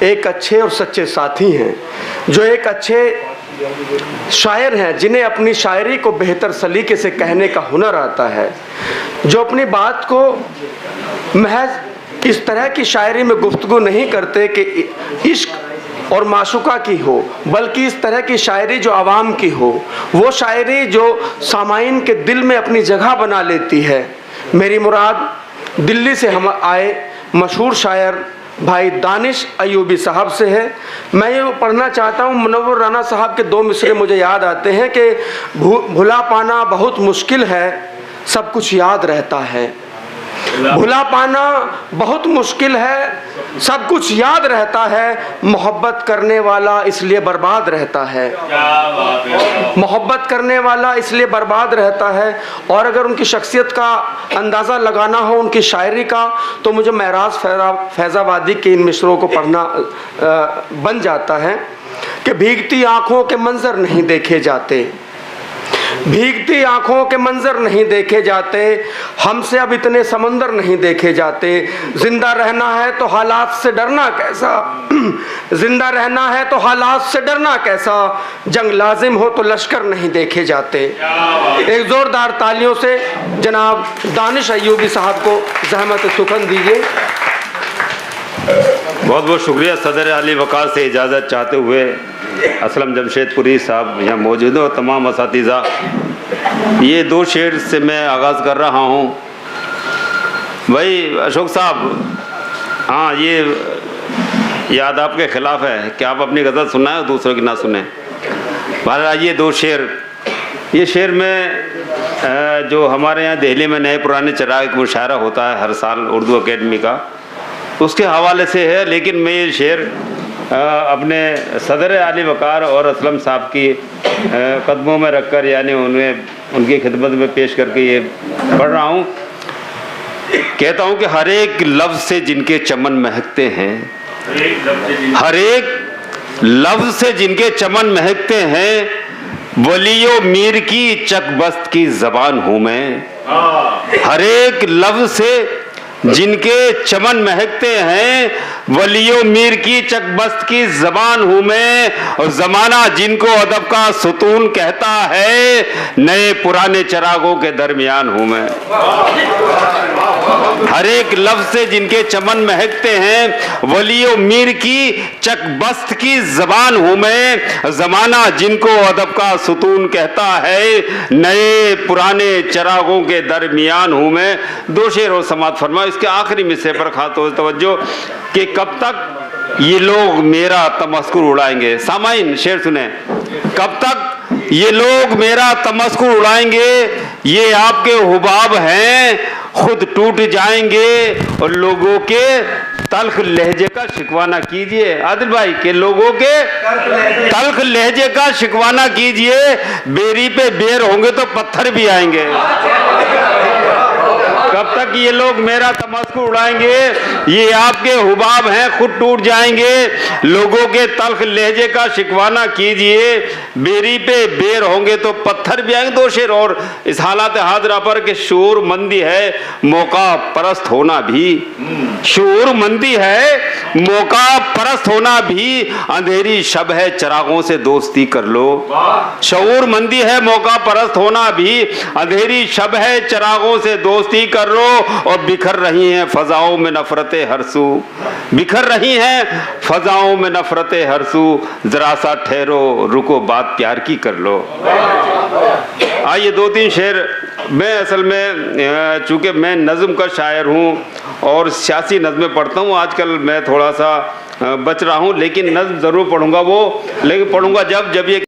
एक अच्छे और सच्चे साथी हैं, जो एक अच्छे शायर हैं, जिन्हें अपनी शायरी को बेहतर सलीके से कहने का हुनर आता है, जो अपनी बात को महज इस तरह की शायरी में गुफ्तगू नहीं करते कि इश्क और माशुका की हो, बल्कि इस तरह की शायरी जो आवाम की हो, वो शायरी जो सामाइन के दिल में अपनी जगह बना लेती है। मेरी मुराद दिल्ली से हम आए मशहूर शायर भाई दानिश अयूबी साहब से है। मैं ये पढ़ना चाहता हूँ, मुनव्वर राना साहब के 2 मिसरे मुझे याद आते हैं कि भुला पाना बहुत मुश्किल है, सब कुछ याद रहता है। भुला पाना बहुत मुश्किल है, सब कुछ याद रहता है, मोहब्बत करने वाला इसलिए बर्बाद रहता है। मोहब्बत करने वाला इसलिए बर्बाद रहता है। और अगर उनकी शख्सियत का अंदाज़ा लगाना हो, उनकी शायरी का, तो मुझे महराज फैज़ाबादी के इन मिसरों को पढ़ना बन जाता है कि भीगती आँखों के मंजर नहीं देखे जाते, भीगती आंखों के मंजर नहीं देखे जाते, हमसे अब इतने समंदर नहीं देखे जाते। जिंदा रहना है तो हालात से डरना कैसा, जिंदा रहना है तो हालात से डरना कैसा, जंग लाजिम हो तो लश्कर नहीं देखे जाते। एक जोरदार तालियों से जनाब दानिश अयूबी साहब को ज़हमत सुखन दीजिए। बहुत बहुत शुक्रिया। सदर आली वक़ार से इजाज़त चाहते हुए असलम जमशेदपुरी साहब यहाँ मौजूद हैं और तमाम असातिज़ा, ये 2 शेर से मैं आगाज़ कर रहा हूँ। भाई अशोक साहब, हाँ ये याद आपके ख़िलाफ़ है कि आप अपनी गज़ल सुनाएं और दूसरों की ना सुने। बहरहाल ये 2 शेर, ये शेर में जो हमारे यहाँ दिल्ली में नए पुराने चिराग एक मुशायरा होता है हर साल उर्दू अकेडमी का, उसके हवाले से है। लेकिन मैं ये शेर अपने सदर आली वक़ार और असलम साहब की कदमों में रखकर, यानी उन्हें उनकी खिदमत में पेश करके ये पढ़ रहा हूँ। कहता हूँ कि हर एक लफ्ज़ से जिनके चमन महकते हैं, हर एक लफ्ज़ से जिनके चमन महकते हैं, वलियो मीर की चकबस्त की ज़बान हूँ मैं। हर एक लफ्ज़ से जिनके चमन महकते हैं, वलियो मीर की चकबस्त की ज़बान हूँ मैं। और ज़माना जिनको अदब का सुतून कहता है, नए पुराने चिरागों के दरमियान हूँ मैं। हर एक लफ्ज़ से जिनके चमन महकते हैं, वलियो मीर की चकबस्त की ज़बान हूँ मैं। ज़माना जिनको अदब का सुतून कहता है, नए पुराने चिरागों के दरमियान हूँ मैं। 2 शेर और समात फरमा। इसके आखिरी मिसरे पर खास तौर से तवज्जो कि कब तक ये लोग मेरा तमस्कुर उड़ाएंगे। सामाइन शेर सुने। कब तक ये लोग मेरा तमस्कुर उड़ाएंगे, ये आपके हुबाब हैं, खुद टूट जाएंगे। और लोगों के तल्ख लहजे का शिकवा ना कीजिए। आदिल भाई के लोगों के तल्ख लहजे का शिकवा ना कीजिए, बेरी पे बेर होंगे तो पत्थर भी आएंगे। कब तक ये लोग मेरा तमस्कुर उड़ाएंगे, ये आपके हुबाब हैं, खुद टूट जाएंगे। लोगों के तल्ख लहजे का शिकवाना कीजिए, बेरी पे बेर होंगे तो पत्थर भी आएंगे। 2 शेर और इस हालात हाजरा पर कि शूर मंदी है मौका परस्त होना भी, शूर मंदी है मौका परस्त होना भी, अंधेरी शब है चिरागों से दोस्ती कर लो। शऊर मंदी है मौका परस्त होना भी, अंधेरी शब है चिरागों से दोस्ती कर लो। और बिखर रही हैं फजाओं में नफरतें हर सू, बिखर रही हैं फजाओं में नफरतें हर सू, जरा सा ठहरो रुको बात प्यार की कर लो। आइए 2-3 शेर। मैं असल में चूँकि मैं नज़्म का शायर हूँ और सियासी नज़में पढ़ता हूँ, आजकल मैं थोड़ा सा बच रहा हूँ, लेकिन नज़्म ज़रूर पढ़ूँगा वो, लेकिन पढ़ूँगा जब ये